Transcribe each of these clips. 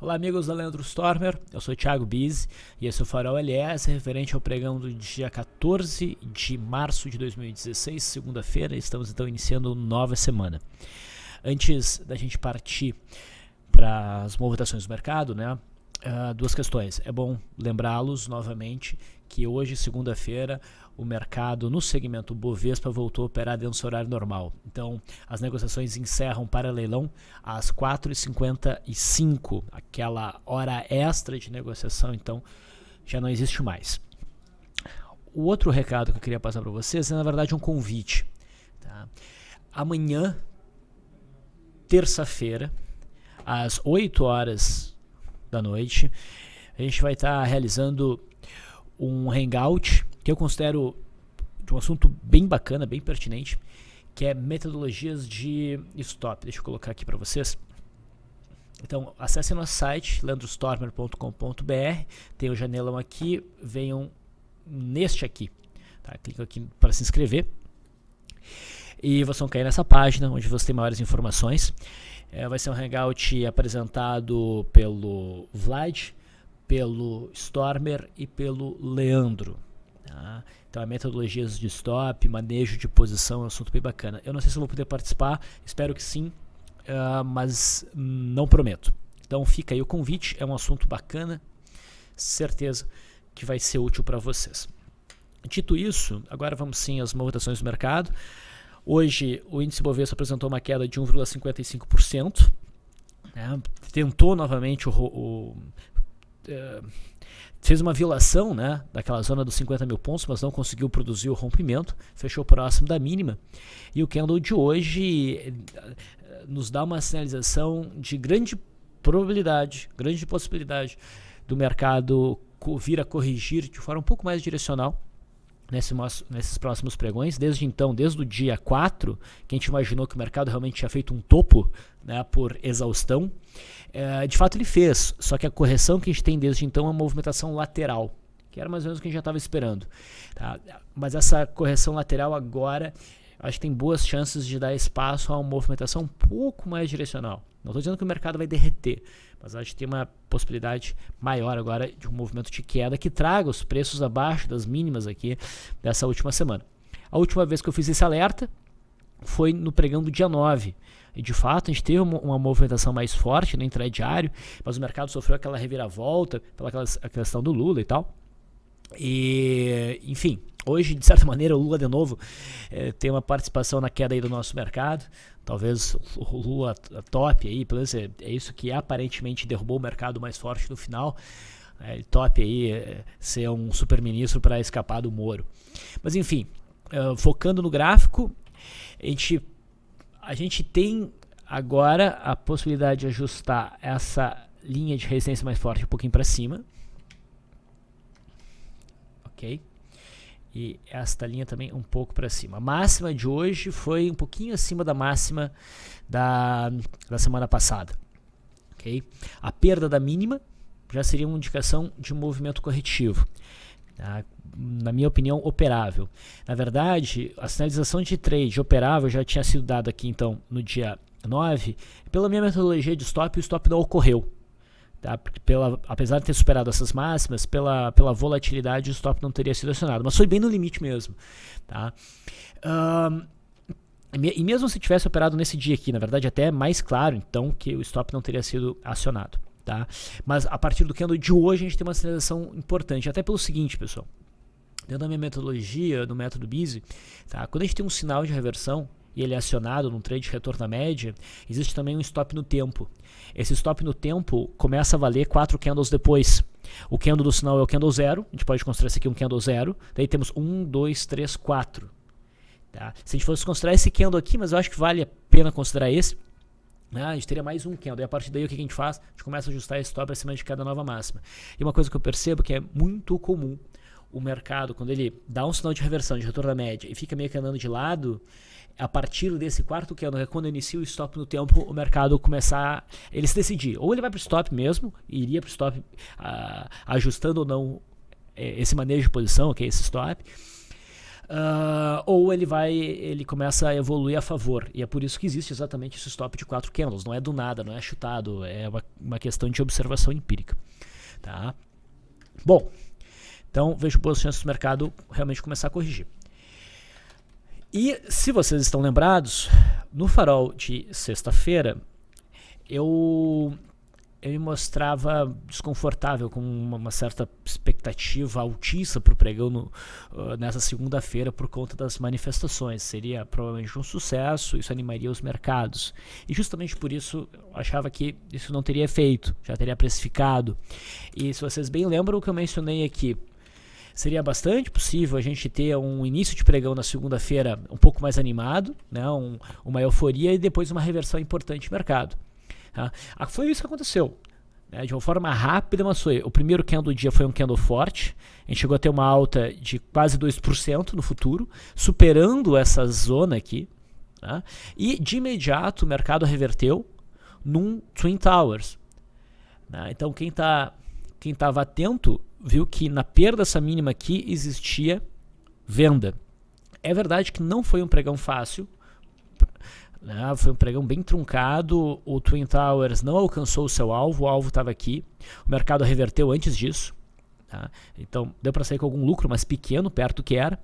Olá amigos da Leandro Stormer, eu sou o Thiago Bizzi e esse é o Farol LS referente ao pregão do dia 14 de março de 2016, segunda-feira. Estamos então iniciando nova semana. Antes da gente partir para as movimentações do mercado, né? Duas questões. É bom lembrá-los novamente que hoje, segunda-feira, o mercado no segmento Bovespa voltou a operar dentro do seu horário normal. Então, as negociações encerram para leilão às 4h55. Aquela hora extra de negociação, então, já não existe mais. O outro recado que eu queria passar para vocês é, na verdade, um convite. Tá? Amanhã, terça-feira, às 8 horas da noite, a gente vai estar realizando um hangout que eu considero de um assunto bem bacana, bem pertinente, que é metodologias de stop. Deixa eu colocar aqui para vocês. Então, acessem nosso site, leandrostormer.com.br, tem o janelão aqui, venham neste aqui, tá? Clica aqui para se inscrever e vocês vão cair nessa página onde você tem maiores informações. Vai ser um hangout apresentado pelo Vlad, pelo Stormer e pelo Leandro. Tá? Então, a metodologias de stop, manejo de posição é um assunto bem bacana. Eu não sei se eu vou poder participar, espero que sim, mas não prometo. Então, fica aí o convite, é um assunto bacana, certeza que vai ser útil para vocês. Dito isso, agora vamos sim às movimentações do mercado. Hoje o índice Bovespa apresentou uma queda de 1,55%, né? Tentou novamente fez uma violação, né, daquela zona dos 50 mil pontos, mas não conseguiu produzir o rompimento, fechou próximo da mínima. E o candle de hoje nos dá uma sinalização de grande probabilidade, grande possibilidade do mercado vir a corrigir de forma um pouco mais direcional nesses próximos pregões. Desde então, desde o dia 4, que a gente imaginou que o mercado realmente tinha feito um topo, né, por exaustão, de fato ele fez, só que a correção que a gente tem desde então é uma movimentação lateral, que era mais ou menos o que a gente já estava esperando. Tá? Mas essa correção lateral agora, acho que tem boas chances de dar espaço a uma movimentação um pouco mais direcional. Não estou dizendo que o mercado vai derreter, mas acho que tem uma possibilidade maior agora de um movimento de queda que traga os preços abaixo das mínimas aqui dessa última semana. A última vez que eu fiz esse alerta foi no pregão do dia 9. E de fato a gente teve uma movimentação mais forte no intradiário, mas o mercado sofreu aquela reviravolta pela questão do Lula e tal. E, enfim, hoje, de certa maneira, o Lula de novo tem uma participação na queda aí do nosso mercado. Talvez o Lula top aí, pelo menos é isso que aparentemente derrubou o mercado mais forte no final. Ele top aí ser um super-ministro para escapar do Moro. Mas enfim, focando no gráfico, a gente tem agora a possibilidade de ajustar essa linha de resistência mais forte um pouquinho para cima. Ok? E esta linha também um pouco para cima. A máxima de hoje foi um pouquinho acima da máxima da semana passada. Okay? A perda da mínima já seria uma indicação de movimento corretivo. Tá? Na minha opinião, operável. Na verdade, a sinalização de trade operável já tinha sido dada aqui então no dia 9. Pela minha metodologia de stop, o stop não ocorreu. Tá? Porque apesar de ter superado essas máximas, pela volatilidade o stop não teria sido acionado, mas foi bem no limite mesmo. Tá? E mesmo se tivesse operado nesse dia aqui, na verdade até é mais claro então que o stop não teria sido acionado. Tá? Mas a partir do candle de hoje a gente tem uma sinalização importante, até pelo seguinte, pessoal. Dentro da minha metodologia, no método Bizzi, tá? Quando a gente tem um sinal de reversão e ele é acionado num trade de retorno à média, existe também um stop no tempo. Esse stop no tempo começa a valer 4 candles depois. O candle do sinal é o candle 0, a gente pode considerar esse aqui um candle 0, daí temos 1, 2, 3, 4. Tá? Se a gente fosse considerar esse candle aqui, mas eu acho que vale a pena considerar esse, a gente teria mais um candle, e a partir daí o que a gente faz? A gente começa a ajustar esse stop acima de cada nova máxima. E uma coisa que eu percebo que é muito comum, o mercado, quando ele dá um sinal de reversão, de retorno à média, e fica meio que andando de lado, a partir desse quarto candle, que é quando inicia o stop no tempo, o mercado começar, ele se decidir, ou ele vai para o stop mesmo, e iria para o stop ajustando ou não esse manejo de posição, que é esse stop, ou ele começa a evoluir a favor. E é por isso que existe exatamente esse stop de 4 candles. Não é do nada, não é chutado, é uma questão de observação empírica. Tá? Bom, então vejo boas chances do mercado realmente começar a corrigir. E se vocês estão lembrados, no farol de sexta-feira, eu me mostrava desconfortável, com uma certa expectativa altíssima para o pregão nessa segunda-feira por conta das manifestações. Seria provavelmente um sucesso, isso animaria os mercados. E justamente por isso eu achava que isso não teria efeito, já teria precificado. E se vocês bem lembram o que eu mencionei aqui, seria bastante possível a gente ter um início de pregão na segunda-feira um pouco mais animado, né, uma euforia e depois uma reversão importante no mercado. Tá? Foi isso que aconteceu. Né? De uma forma rápida, mas foi. O primeiro candle do dia foi um candle forte. A gente chegou a ter uma alta de quase 2% no futuro, superando essa zona aqui. Tá? E de imediato o mercado reverteu num Twin Towers. Né? Então quem estava atento viu que na perda dessa mínima aqui existia venda. É verdade que não foi um pregão fácil. Foi um pregão bem truncado, o Twin Towers não alcançou o seu alvo, o alvo estava aqui, o mercado reverteu antes disso, tá? Então deu para sair com algum lucro, mas pequeno, perto do que era.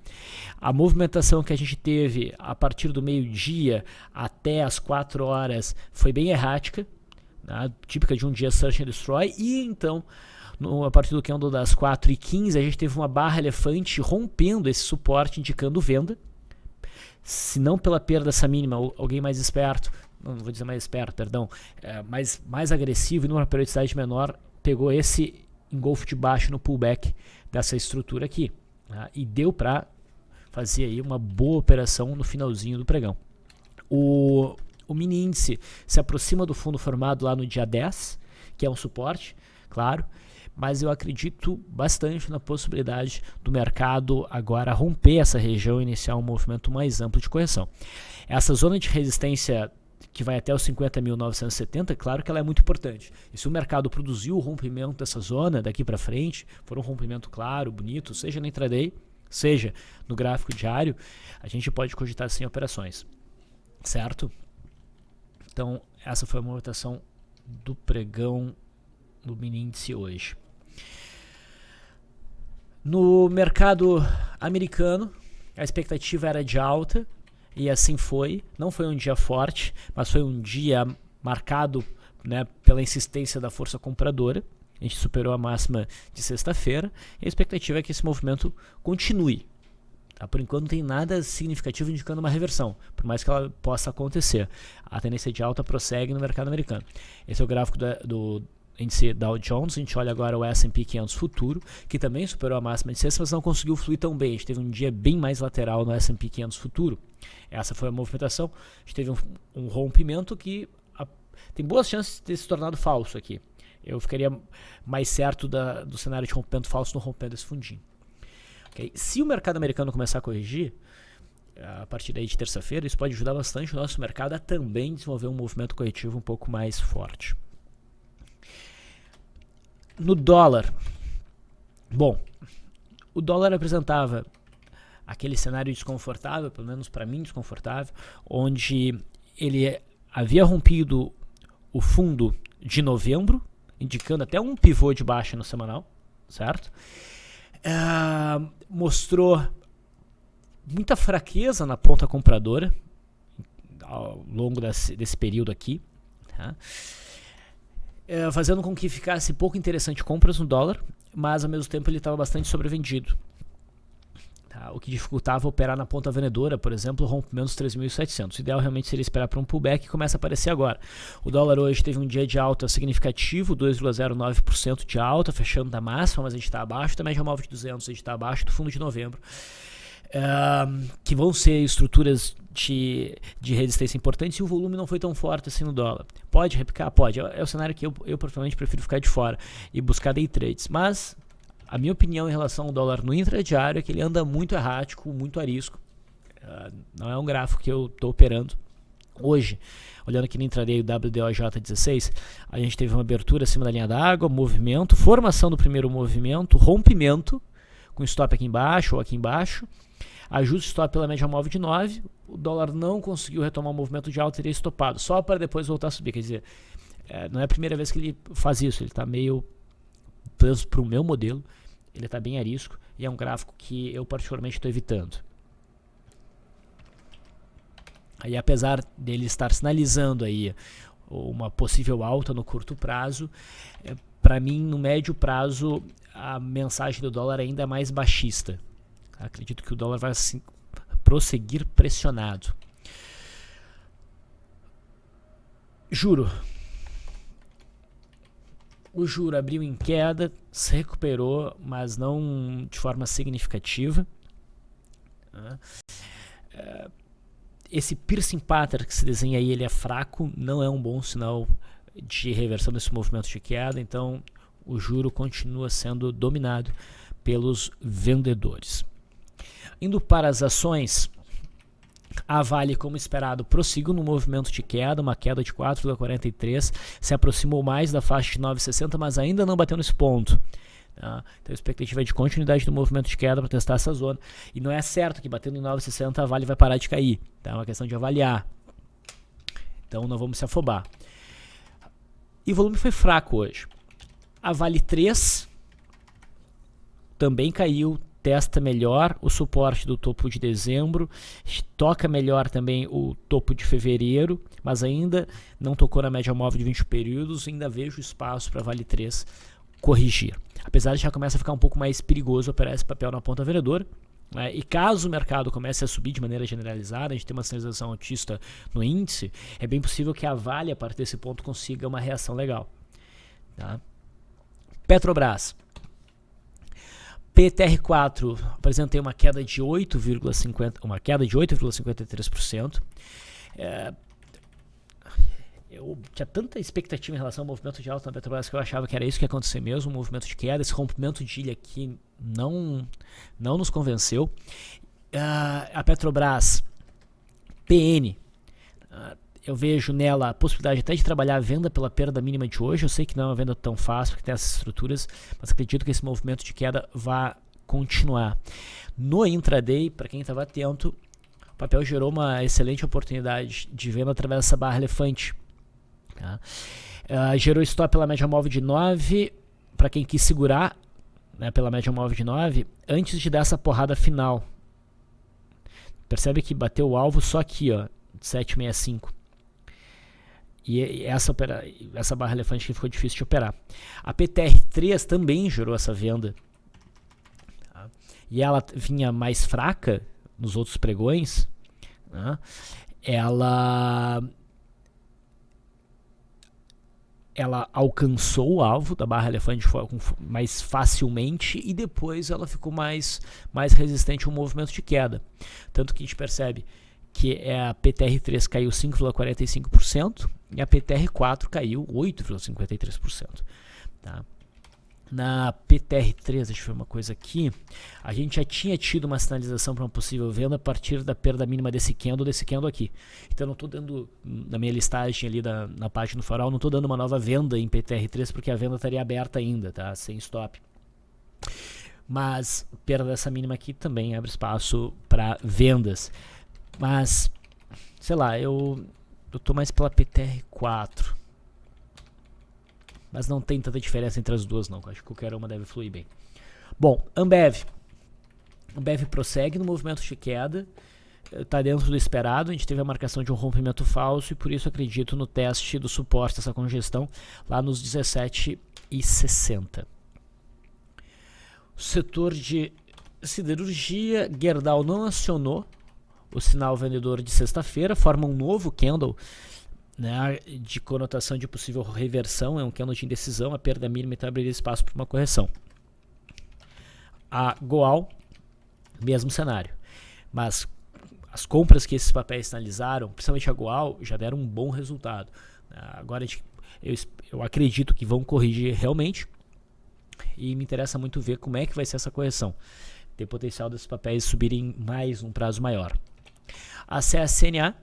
A movimentação que a gente teve a partir do meio-dia até as 4 horas foi bem errática, tá? Típica de um dia Search and Destroy, e então a partir do candle das 4h15 a gente teve uma barra elefante rompendo esse suporte, indicando venda. Se não pela perda dessa mínima, alguém mais esperto, não vou dizer mais esperto, perdão, mais agressivo e numa periodicidade menor, pegou esse engolfo de baixo no pullback dessa estrutura aqui. Tá? E deu para fazer aí uma boa operação no finalzinho do pregão. O mini índice se aproxima do fundo formado lá no dia 10, que é um suporte, claro, mas eu acredito bastante na possibilidade do mercado agora romper essa região e iniciar um movimento mais amplo de correção. Essa zona de resistência que vai até os 50.970, claro que ela é muito importante. E se o mercado produziu o rompimento dessa zona daqui para frente, for um rompimento claro, bonito, seja na intraday, seja no gráfico diário, a gente pode cogitar sim operações, certo? Então essa foi a movimentação do pregão no mini índice hoje. No mercado americano, a expectativa era de alta e assim foi. Não foi um dia forte, mas foi um dia marcado, né, pela insistência da força compradora. A gente superou a máxima de sexta-feira e a expectativa é que esse movimento continue. Tá? Por enquanto não tem nada significativo indicando uma reversão, por mais que ela possa acontecer. A tendência de alta prossegue no mercado americano. Esse é o gráfico do índice Dow Jones. A gente olha agora o S&P 500 futuro, que também superou a máxima de sexta, mas não conseguiu fluir tão bem. A gente teve um dia bem mais lateral no S&P 500 futuro. Essa foi a movimentação. A gente teve um rompimento que tem boas chances de ter se tornado falso aqui. Eu ficaria mais certo do cenário de rompimento falso no rompimento desse fundinho. Okay? Se o mercado americano começar a corrigir, a partir daí de terça-feira, isso pode ajudar bastante o nosso mercado a também desenvolver um movimento corretivo um pouco mais forte. No dólar, bom, o dólar apresentava aquele cenário desconfortável, pelo menos para mim desconfortável, onde ele havia rompido o fundo de novembro, indicando até um pivô de baixa no semanal, certo? Mostrou muita fraqueza na ponta compradora ao longo desse período aqui, tá? Fazendo com que ficasse pouco interessante compras no dólar, mas ao mesmo tempo ele estava bastante sobrevendido. Tá? O que dificultava operar na ponta vendedora, por exemplo, o rompimento dos 3.700. O ideal realmente seria esperar para um pullback que começa a aparecer agora. O dólar hoje teve um dia de alta significativo, 2,09% de alta, fechando da máxima, mas a gente está abaixo da média móvel de 200, a gente está abaixo do fundo de novembro. Que vão ser estruturas de resistência importantes e o volume não foi tão forte assim no dólar. Pode replicar? Pode. É o cenário que eu particularmente prefiro ficar de fora e buscar day trades. Mas a minha opinião em relação ao dólar no intradiário é que ele anda muito errático, muito a risco. Não é um gráfico que eu estou operando. Hoje, olhando aqui no intraday o WDOJ16, a gente teve uma abertura acima da linha d'água, movimento, formação do primeiro movimento, rompimento, com stop aqui embaixo ou aqui embaixo. ajuste stop pela média móvel de 9, o dólar não conseguiu retomar o movimento de alta, teria estopado, só para depois voltar a subir. Quer dizer, não é a primeira vez que ele faz isso, ele está meio, para o meu modelo, ele está bem a risco, e é um gráfico que eu particularmente estou evitando. Aí, apesar dele estar sinalizando aí uma possível alta no curto prazo, para mim, no médio prazo, a mensagem do dólar ainda é mais baixista. Acredito que o dólar vai assim, prosseguir pressionado. Juro. O juro abriu em queda, se recuperou, mas não de forma significativa. Esse piercing pattern que se desenha aí, ele é fraco, não é um bom sinal de reversão desse movimento de queda, então o juro continua sendo dominado pelos vendedores. Indo para as ações, a Vale, como esperado, prosseguiu no movimento de queda, uma queda de 4,43, se aproximou mais da faixa de 9,60, mas ainda não bateu nesse ponto. Então a expectativa é de continuidade do movimento de queda para testar essa zona. E não é certo que batendo em 9,60 a Vale vai parar de cair. Tá? É uma questão de avaliar. Então não vamos se afobar. E o volume foi fraco hoje. A Vale 3 também caiu, testa melhor o suporte do topo de dezembro, toca melhor também o topo de fevereiro, mas ainda não tocou na média móvel de 20 períodos, ainda vejo espaço para a Vale 3 corrigir. Apesar de já começa a ficar um pouco mais perigoso operar esse papel na ponta vendedora, né? E caso o mercado comece a subir de maneira generalizada, a gente tem uma sinalização altista no índice, é bem possível que a Vale, a partir desse ponto, consiga uma reação legal. Tá? Petrobras. PTR4 apresentei uma queda de 8,53%. Eu tinha tanta expectativa em relação ao movimento de alta na Petrobras que eu achava que era isso que ia acontecer mesmo, um movimento de queda. Esse rompimento de ilha aqui não nos convenceu. A Petrobras PN, eu vejo nela a possibilidade até de trabalhar a venda pela perda mínima de hoje. Eu sei que não é uma venda tão fácil, porque tem essas estruturas, mas acredito que esse movimento de queda vai continuar. No intraday, para quem estava atento, o papel gerou uma excelente oportunidade de venda através dessa barra elefante. Tá? Gerou stop pela média móvel de 9, para quem quis segurar, né, pela média móvel de 9, antes de dar essa porrada final. Percebe que bateu o alvo só aqui, ó, 765. E essa barra elefante que ficou difícil de operar. A PTR3 também gerou essa venda. Tá? E ela vinha mais fraca nos outros pregões. Né? Ela alcançou o alvo da barra elefante mais facilmente e depois ela ficou mais resistente ao movimento de queda. Tanto que a gente percebe que a PTR3 caiu 5,45% e a PTR4 caiu 8,53%. Tá? Na PTR3, deixa eu ver uma coisa aqui, a gente já tinha tido uma sinalização para uma possível venda a partir da perda mínima desse candle aqui. Então não estou dando, na minha listagem ali na página do farol, não estou dando uma nova venda em PTR3 porque a venda estaria aberta ainda, tá? Sem stop. Mas perda dessa mínima aqui também abre espaço para vendas. Mas, sei lá, eu tô mais pela PTR4. Mas não tem tanta diferença entre as duas, não. Acho que qualquer uma deve fluir bem. Bom, Ambev. Ambev prossegue no movimento de queda. Está dentro do esperado. A gente teve a marcação de um rompimento falso e por isso acredito no teste do suporte dessa congestão lá nos 17,60. O setor de siderurgia, Gerdau não acionou o sinal vendedor de sexta-feira, forma um novo candle, né, de conotação de possível reversão, é um candle de indecisão, a perda mínima então abriria espaço para uma correção. A Goal, mesmo cenário, mas as compras que esses papéis sinalizaram, principalmente a Goal, já deram um bom resultado. Agora eu acredito que vão corrigir realmente e me interessa muito ver como é que vai ser essa correção. Tem potencial desses papéis subirem mais num prazo maior. A CSNA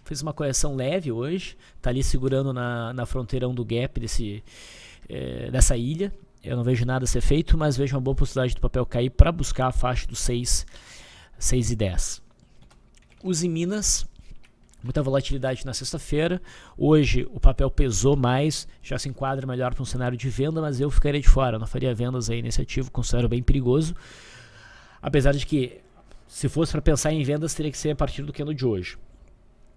fez uma correção leve hoje, está ali segurando na fronteirão do gap dessa ilha. eu não vejo nada a ser feito, mas vejo uma boa possibilidade do papel cair para buscar a faixa dos 6,10. Uzi Minas, muita volatilidade na sexta-feira. Hoje o papel pesou mais, já se enquadra melhor para um cenário de venda, mas eu ficaria de fora, eu não faria vendas aí nesse ativo, considero bem perigoso. Apesar de que, se fosse para pensar em vendas, teria que ser a partir do candle de hoje.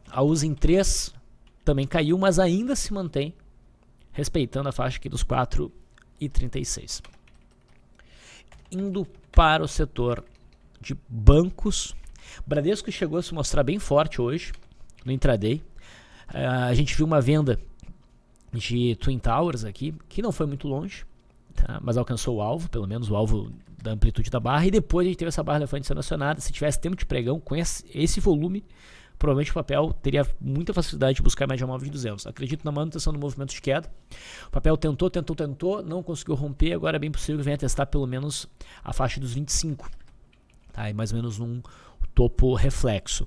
A Uzi em 3 também caiu, mas ainda se mantém, respeitando a faixa aqui dos 4,36. Indo para o setor de bancos, Bradesco chegou a se mostrar bem forte hoje no intraday. A gente viu uma venda de Twin Towers aqui, que não foi muito longe, tá? Mas alcançou o alvo, pelo menos o alvo da amplitude da barra, e depois a gente teve essa barra elefante sendo acionada. Se tivesse tempo de pregão com esse volume, provavelmente o papel teria muita facilidade de buscar a média móvel de 200. Acredito na manutenção do movimento de queda. O papel tentou, não conseguiu romper, agora é bem possível que venha testar pelo menos a faixa dos 25, tá? E mais ou menos um topo reflexo.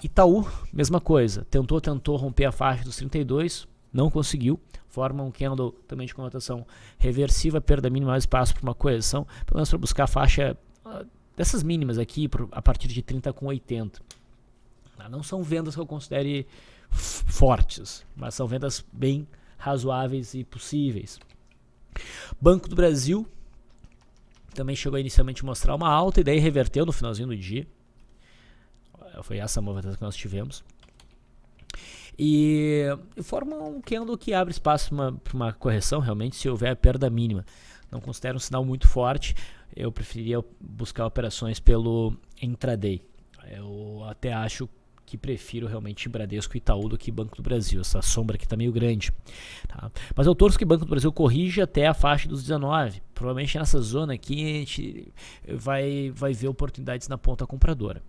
Itaú, mesma coisa, tentou romper a faixa dos 32, não conseguiu, forma um candle também de conotação reversiva, perda mínima, mais espaço para uma correção, pelo menos para buscar a faixa dessas mínimas aqui, a partir de 30,80. Não são vendas que eu considere fortes, mas são vendas bem razoáveis e possíveis. Banco do Brasil também chegou a inicialmente mostrar uma alta e daí reverteu no finalzinho do dia. Foi essa a movimentação que nós tivemos. E forma um candle que abre espaço para uma correção, realmente, se houver perda mínima. Não considero um sinal muito forte. Eu preferiria buscar operações pelo intraday. Eu até acho que prefiro realmente Bradesco e Itaú do que Banco do Brasil. Essa sombra aqui está meio grande, tá? Mas eu torço que Banco do Brasil corrija até a faixa dos 19. Provavelmente nessa zona aqui a gente vai ver oportunidades na ponta compradora.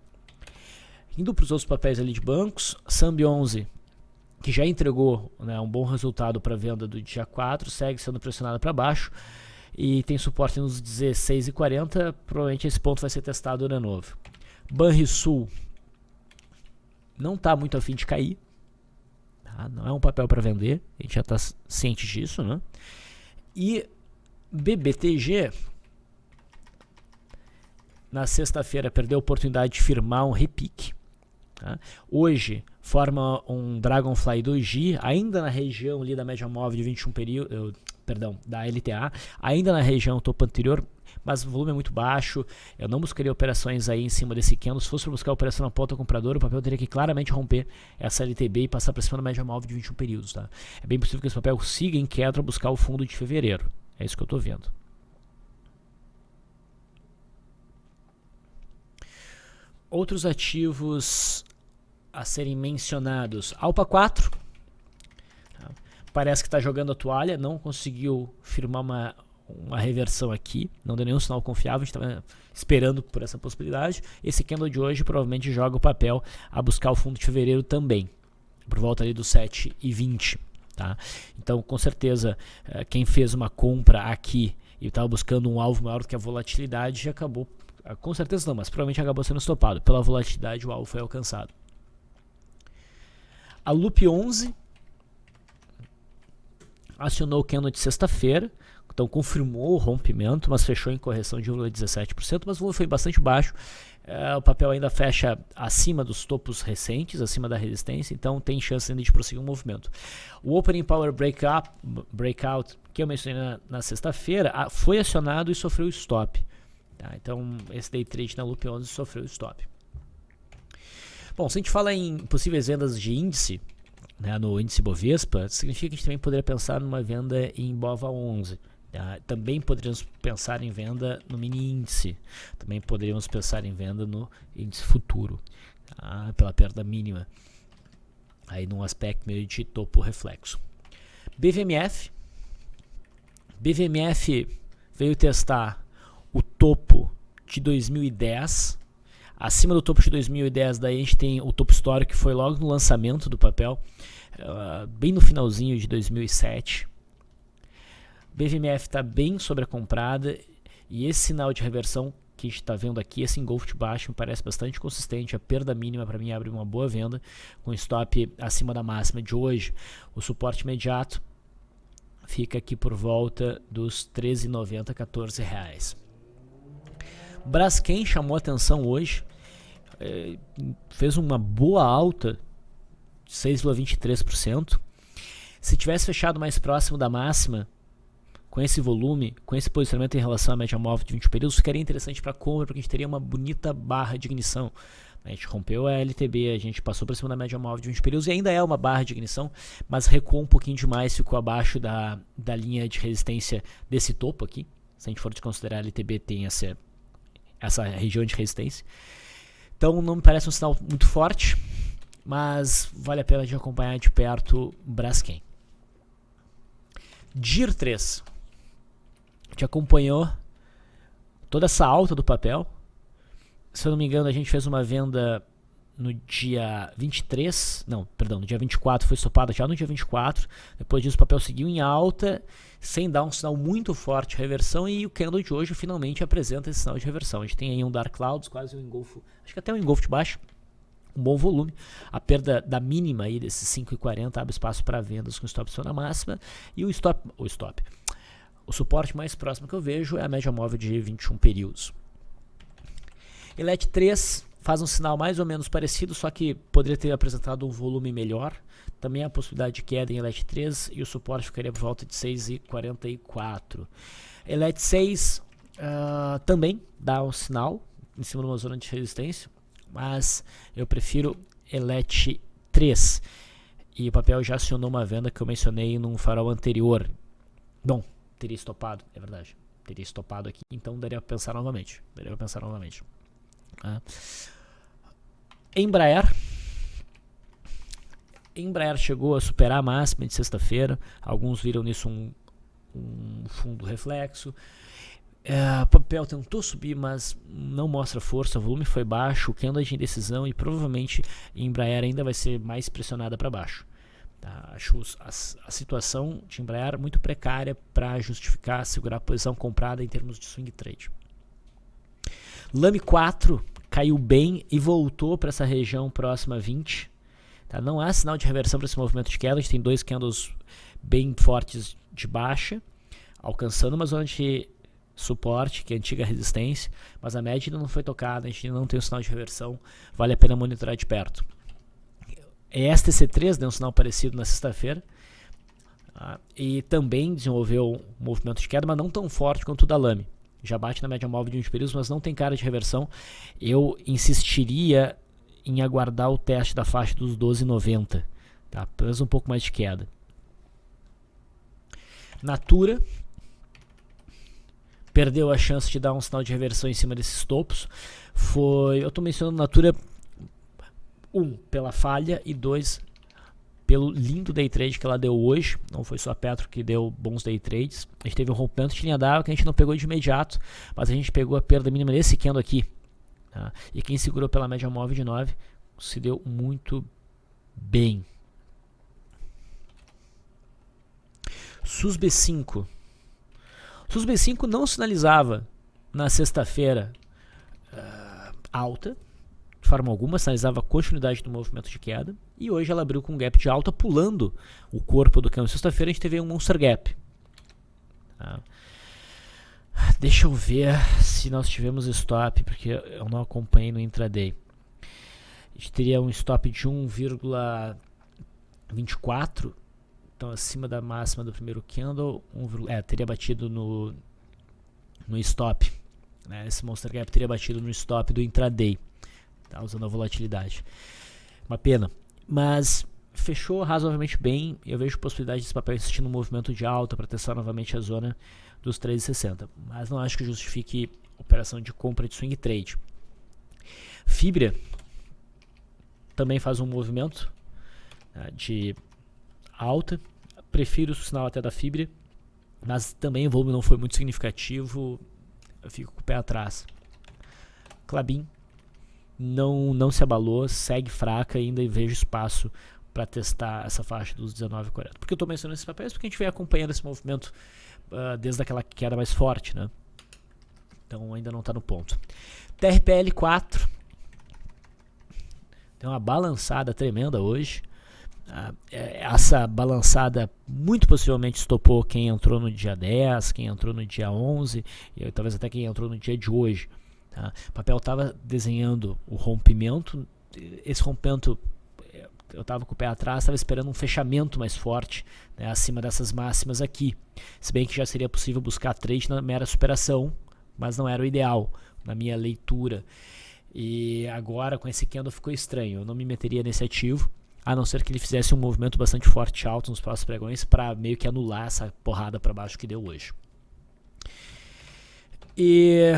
Indo para os outros papéis ali de bancos, Sambi 11, que já entregou, né, um bom resultado para a venda do dia 4, segue sendo pressionada para baixo e tem suporte nos 16,40. Provavelmente esse ponto vai ser testado de novo. Banrisul não está muito a fim de cair, tá? Não é um papel para vender, a gente já está ciente disso, né? E BBTG, na sexta-feira, perdeu a oportunidade de firmar um repique, tá? Hoje forma um Dragonfly 2G, ainda na região ali da média móvel de 21 período, da LTA, ainda na região topo anterior, mas o volume é muito baixo. Eu não buscaria operações aí em cima desse candle. Se fosse para buscar operação na ponta compradora, o papel teria que claramente romper essa LTB e passar para cima da média móvel de 21 períodos, tá? É bem possível que esse papel siga em queda para buscar o fundo de fevereiro. É isso que eu estou vendo. Outros ativos a serem mencionados. Alpa 4, tá? Parece que está jogando a toalha, não conseguiu firmar uma reversão aqui, não deu nenhum sinal confiável, a gente estava esperando por essa possibilidade. Esse candle de hoje provavelmente joga o papel a buscar o fundo de fevereiro também, por volta ali dos 7,20, tá? Então, com certeza, quem fez uma compra aqui e estava buscando um alvo maior do que a volatilidade, acabou, com certeza não, mas provavelmente acabou sendo estopado. Pela volatilidade, o alvo foi alcançado. A Loop 11 acionou o candle de sexta-feira, então confirmou o rompimento, mas fechou em correção de 1,17%, mas o volume foi bastante baixo. O papel ainda fecha acima dos topos recentes, acima da resistência, então tem chance ainda de prosseguir o movimento. O Opening Power Breakout, que eu mencionei na sexta-feira, foi acionado e sofreu stop, tá? Então esse day trade na Loop 11 sofreu stop. Bom, se a gente fala em possíveis vendas de índice, né, no índice Bovespa, significa que a gente também poderia pensar numa venda em Bova 11. Também poderíamos pensar em venda no mini índice, também poderíamos pensar em venda no índice futuro, tá? Pela perda mínima, aí num aspecto meio de topo reflexo. BVMF veio testar o topo de 2010, acima do topo de 2010, daí a gente tem o topo histórico que foi logo no lançamento do papel, bem no finalzinho de 2007. BVMF está bem sobrecomprada e esse sinal de reversão que a gente está vendo aqui, esse engolfo baixo, me parece bastante consistente. A perda mínima para mim abre uma boa venda com stop acima da máxima de hoje. O suporte imediato fica aqui por volta dos R$13,90, R$14. Braskem chamou atenção hoje, fez uma boa alta de 6,23%. Se tivesse fechado mais próximo da máxima, com esse volume, com esse posicionamento em relação à média móvel de 20 períodos, ficaria interessante para compra, porque a gente teria uma bonita barra de ignição. A gente rompeu a LTB, a gente passou por cima da média móvel de 20 períodos e ainda é uma barra de ignição, mas recuou um pouquinho demais, ficou abaixo da linha de resistência desse topo aqui. Se a gente for desconsiderar, a LTB tem essa região de resistência. Então não me parece um sinal muito forte, mas vale a pena de acompanhar de perto Braskem. DIR 3. A gente acompanhou toda essa alta do papel. Se eu não me engano, a gente fez uma venda no dia 23, não, perdão, no dia 24, foi estopada já no dia 24. Depois disso o papel seguiu em alta, sem dar um sinal muito forte de reversão, e o candle de hoje finalmente apresenta esse sinal de reversão. A gente tem aí um Dark Clouds, quase um engolfo, acho que até um engolfo de baixo, um bom volume. A perda da mínima aí desses 5,40 abre espaço para vendas com stop na máxima, e o suporte mais próximo que eu vejo é a média móvel de 21 períodos. ELET 3 faz um sinal mais ou menos parecido, só que poderia ter apresentado um volume melhor. Também há a possibilidade de queda em ELET 3 e o suporte ficaria por volta de 6,44. ELET 6 também dá um sinal em cima de uma zona de resistência, mas eu prefiro ELET 3. E o papel já acionou uma venda que eu mencionei num farol anterior. Bom, teria estopado, é verdade. Teria estopado aqui, então daria para pensar novamente. Embraer chegou a superar a máxima de sexta-feira. Alguns viram nisso um fundo reflexo. O papel tentou subir, mas não mostra força. O volume foi baixo, o candle é de indecisão e provavelmente Embraer ainda vai ser mais pressionada para baixo. Acho a situação de Embraer muito precária para justificar segurar a posição comprada em termos de swing trade. Lame 4 caiu bem e voltou para essa região próxima a 20. Não há sinal de reversão para esse movimento de queda. A gente tem dois candles bem fortes de baixa, alcançando uma zona de suporte, que é a antiga resistência, mas a média ainda não foi tocada, a gente ainda não tem um sinal de reversão. Vale a pena monitorar de perto. STC3 deu um sinal parecido na sexta-feira, e também desenvolveu um movimento de queda, mas não tão forte quanto o da Lame. Já bate na média móvel de 20 períodos, mas não tem cara de reversão. Eu insistiria em aguardar o teste da faixa dos 12,90, pelo menos um pouco mais de queda. Natura perdeu a chance de dar um sinal de reversão em cima desses topos. Eu estou mencionando Natura, 1, pela falha, e 2, pelo lindo day trade que ela deu hoje. Não foi só a Petro que deu bons day trades. A gente teve um rompimento de linha d'água que a gente não pegou de imediato, mas a gente pegou a perda mínima desse candle aqui. E quem segurou pela média móvel de 9 se deu muito bem. SUSB5. SUSB5 não sinalizava na sexta-feira alta, de forma alguma, sinalizava a continuidade do movimento de queda, e hoje ela abriu com um gap de alta, pulando o corpo do candle. Sexta-feira a gente teve um monster gap. Deixa eu ver se nós tivemos stop, porque eu não acompanhei no intraday. A gente teria um stop de 1,24, então acima da máxima do primeiro candle. Teria batido no stop, esse monster gap teria batido no stop do intraday, usando a volatilidade. Uma pena, mas fechou razoavelmente bem. Eu vejo possibilidade desse papel insistir no movimento de alta para testar novamente a zona dos 13,60, mas não acho que justifique operação de compra de swing trade. Fibra também faz um movimento de alta. Prefiro o sinal até da Fibra, mas também o volume não foi muito significativo. Eu fico com o pé atrás. Klabin não se abalou, segue fraca ainda, e vejo espaço para testar essa faixa dos 19,40. Por que eu estou mencionando esses papéis? Porque a gente vem acompanhando esse movimento desde aquela queda mais forte, Então ainda não está no ponto. TRPL 4 tem uma balançada tremenda hoje. essa balançada muito possivelmente estopou quem entrou no dia 10, quem entrou no dia 11 e talvez até quem entrou no dia de hoje. Tá? O papel estava desenhando o rompimento, esse rompimento eu estava com o pé atrás, estava esperando um fechamento mais forte, né, acima dessas máximas aqui, se bem que já seria possível buscar trade na mera superação, mas não era o ideal na minha leitura. E agora com esse candle ficou estranho, eu não me meteria nesse ativo, a não ser que ele fizesse um movimento bastante forte alto nos próximos pregões para meio que anular essa porrada para baixo que deu hoje. E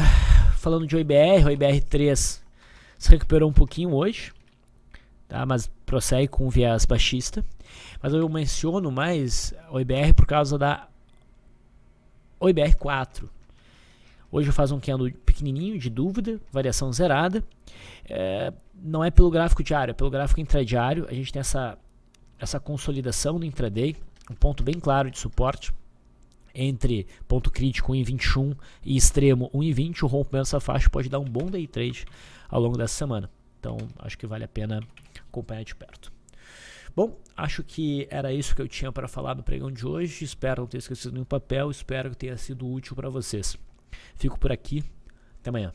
falando de OIBR, o OIBR3 se recuperou um pouquinho hoje, tá? Mas prossegue com viés baixista. Mas eu menciono mais o OIBR por causa da OIBR4. Hoje faz um candle pequenininho de dúvida, variação zerada. Não é pelo gráfico diário, é pelo gráfico intradiário. A gente tem essa consolidação no intraday, um ponto bem claro de suporte entre ponto crítico 1,21 e extremo 1,20. O rompimento dessa faixa pode dar um bom day trade ao longo dessa semana. Então acho que vale a pena acompanhar de perto. Bom, acho que era isso que eu tinha para falar do pregão de hoje. Espero não ter esquecido nenhum papel, espero que tenha sido útil para vocês. Fico por aqui, até amanhã.